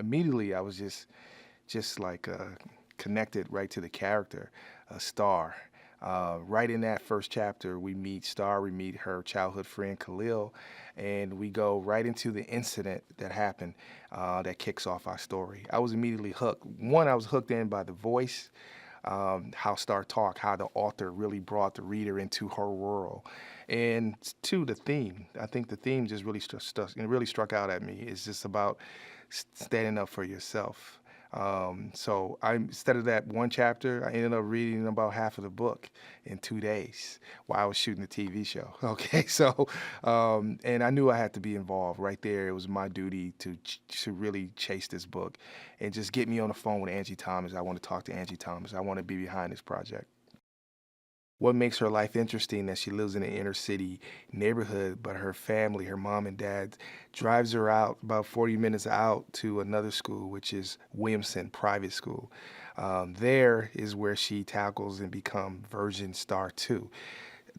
immediately I was just like connected right to the character, Starr. Right in that first chapter, we meet Starr, we meet her childhood friend Khalil, and we go right into the incident that happened that kicks off our story. I was immediately hooked. One, I was hooked in by the voice, how Starr talked, how the author really brought the reader into her world. And two, the theme. I think the theme just really really struck out at me. It's just about standing up for yourself. So instead of that one chapter, I ended up reading about half of the book in 2 days while I was shooting the TV show. Okay, so and I knew I had to be involved right there. It was my duty to really chase this book and just get me on the phone with Angie Thomas. I want to talk to Angie Thomas. I want to be behind this project. What makes her life interesting that she lives in an inner city neighborhood, but her family, her mom and dad, drives her out about 40 minutes out to another school, which is Williamson Private School. There is where she tackles and become version Starr 2.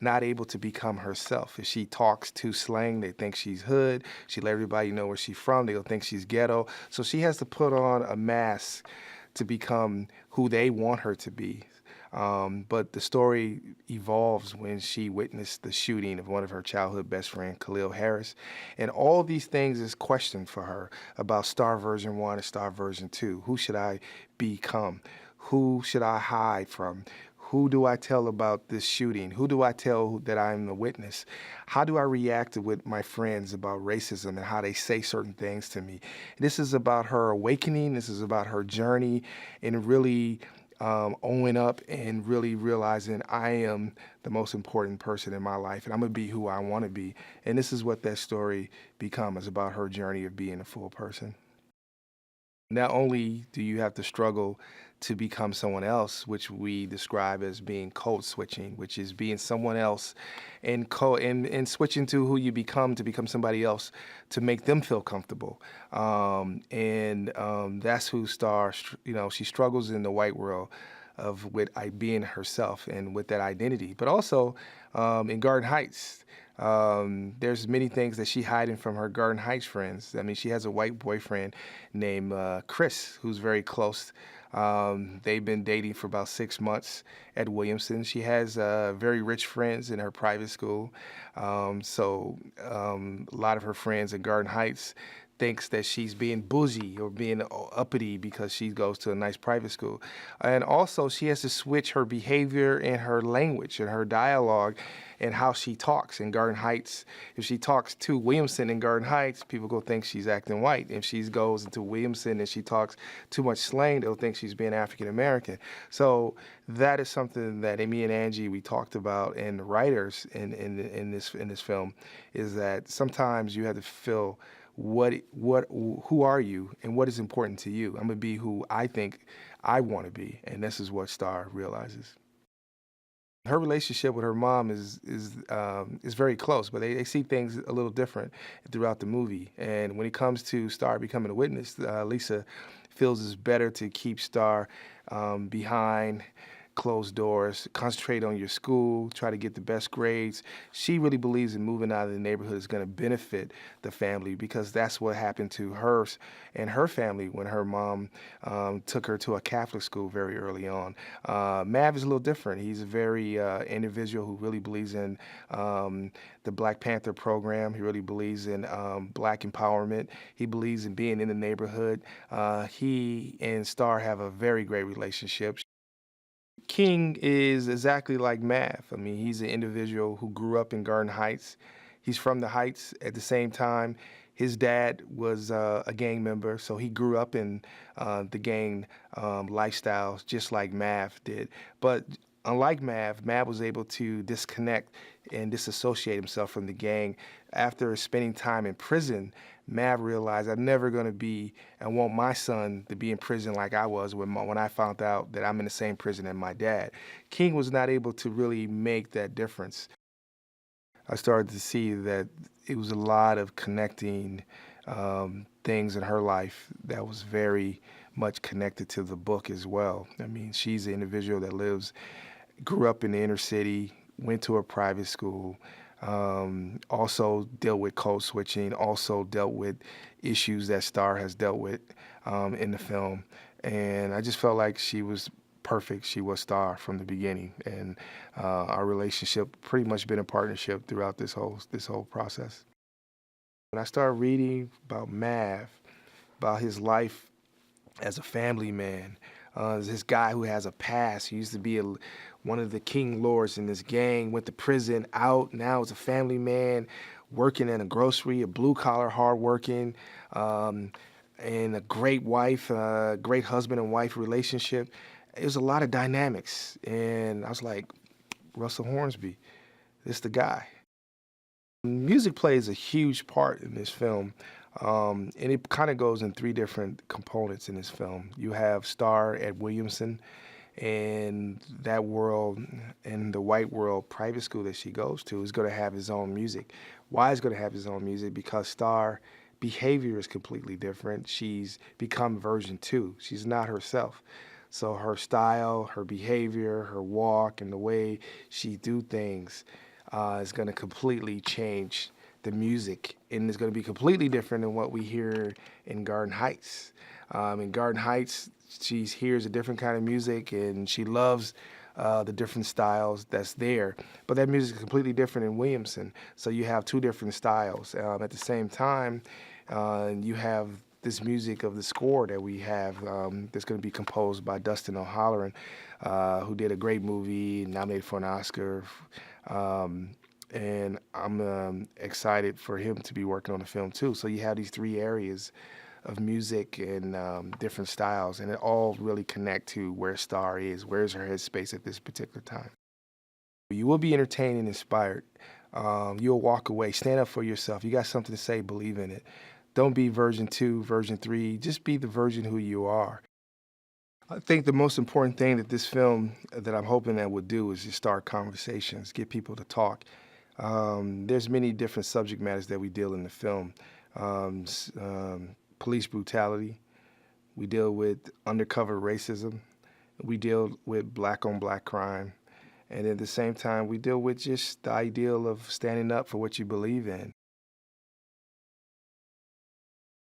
Not able to become herself. If she talks too slang, they think she's hood. She let everybody know where she's from. They'll think she's ghetto. So she has to put on a mask to become who they want her to be. But the story evolves when she witnessed the shooting of one of her childhood best friend, Khalil Harris. And all these things is questioned for her about Starr version 1 and Starr version 2. Who should I become? Who should I hide from? Who do I tell about this shooting? Who do I tell that I'm the witness? How do I react with my friends about racism and how they say certain things to me? This is about her awakening. This is about her journey and really owning up and really realizing I am the most important person in my life and I'm gonna be who I wanna be. And this is what that story becomes, about her journey of being a full person. Not only do you have to struggle to become someone else, which we describe as being code switching, which is being someone else and switching to who you become to become somebody else to make them feel comfortable. That's who Starr, she struggles in the white world with being herself and with that identity. But also in Garden Heights, there's many things that she hiding from her Garden Heights friends. I mean, she has a white boyfriend named Chris, who's very close. They've been dating for about 6 months at Williamson. She has very rich friends in her private school. A lot of her friends at Garden Heights thinks that she's being bougie or being uppity because she goes to a nice private school. And also she has to switch her behavior and her language and her dialogue and how she talks in Garden Heights. If she talks to Williamson in Garden Heights, people go think she's acting white. If she goes into Williamson and she talks too much slang, they'll think she's being African American. So that is something that me and Angie, we talked about, and the writers in this film, is that sometimes you have to feel who are you and what is important to you. I'm gonna be who I think I want to be, and this is what Starr realizes. Her relationship with her mom is very close, but they see things a little different throughout the movie. And when it comes to Starr becoming a witness, Lisa feels it's better to keep Starr behind closed doors, concentrate on your school, try to get the best grades. She really believes in moving out of the neighborhood is going to benefit the family because that's what happened to her and her family when her mom took her to a Catholic school very early on. Mav is a little different. He's a very individual who really believes in the Black Panther program. He really believes in Black empowerment. He believes in being in the neighborhood. He and Starr have a very great relationship. King is exactly like Mav. I mean, he's an individual who grew up in Garden Heights. He's from the Heights. At the same time, his dad was a gang member, so he grew up in the gang lifestyle just like Mav did. But unlike Mav was able to disconnect and disassociate himself from the gang. After spending time in prison, Mav realized I'm never going to be and want my son to be in prison like I was when I found out that I'm in the same prison as my dad. King was not able to really make that difference. I started to see that it was a lot of connecting things in her life that was very much connected to the book as well. I mean, she's an individual that grew up in the inner city, went to a private school, Also dealt with code switching, also dealt with issues that Starr has dealt with in the film. And I just felt like she was perfect. She was Starr from the beginning, and our relationship pretty much been a partnership throughout this whole process. When I started reading about Mav, about his life as a family man, this guy who has a past. He used to be one of the king lords in this gang, went to prison, out, now is a family man, working in a grocery, a blue collar, hardworking, and a great wife, great husband and wife relationship. It was a lot of dynamics. And I was like, Russell Hornsby, this the guy. Music plays a huge part in this film, and it kind of goes in three different components in this film. You have Starr at Williamson and that world, and the white world private school that she goes to is going to have his own music. Why is going to have his own music? Because Starr behavior is completely different. She's become version 2. She's not herself. So her style, her behavior, her walk, and the way she do things is going to completely change the music, and it's going to be completely different than what we hear in Garden Heights. In Garden Heights, she hears a different kind of music, and she loves the different styles that's there. But that music is completely different in Williamson. So you have two different styles. At the same time, you have this music of the score that we have that's going to be composed by Dustin O'Halloran, who did a great movie, nominated for an Oscar. And I'm excited for him to be working on the film too. So you have these three areas of music and different styles, and it all really connect to where Starr is, where's her headspace at this particular time. You will be entertained and inspired. You'll walk away, stand up for yourself. You got something to say, believe in it. Don't be version 2, version 3. Just be the version who you are. I think the most important thing that this film that I'm hoping that would do is just start conversations, get people to talk. There's many different subject matters that we deal in the film. Police brutality. We deal with undercover racism. We deal with black on black crime. And at the same time, we deal with just the ideal of standing up for what you believe in.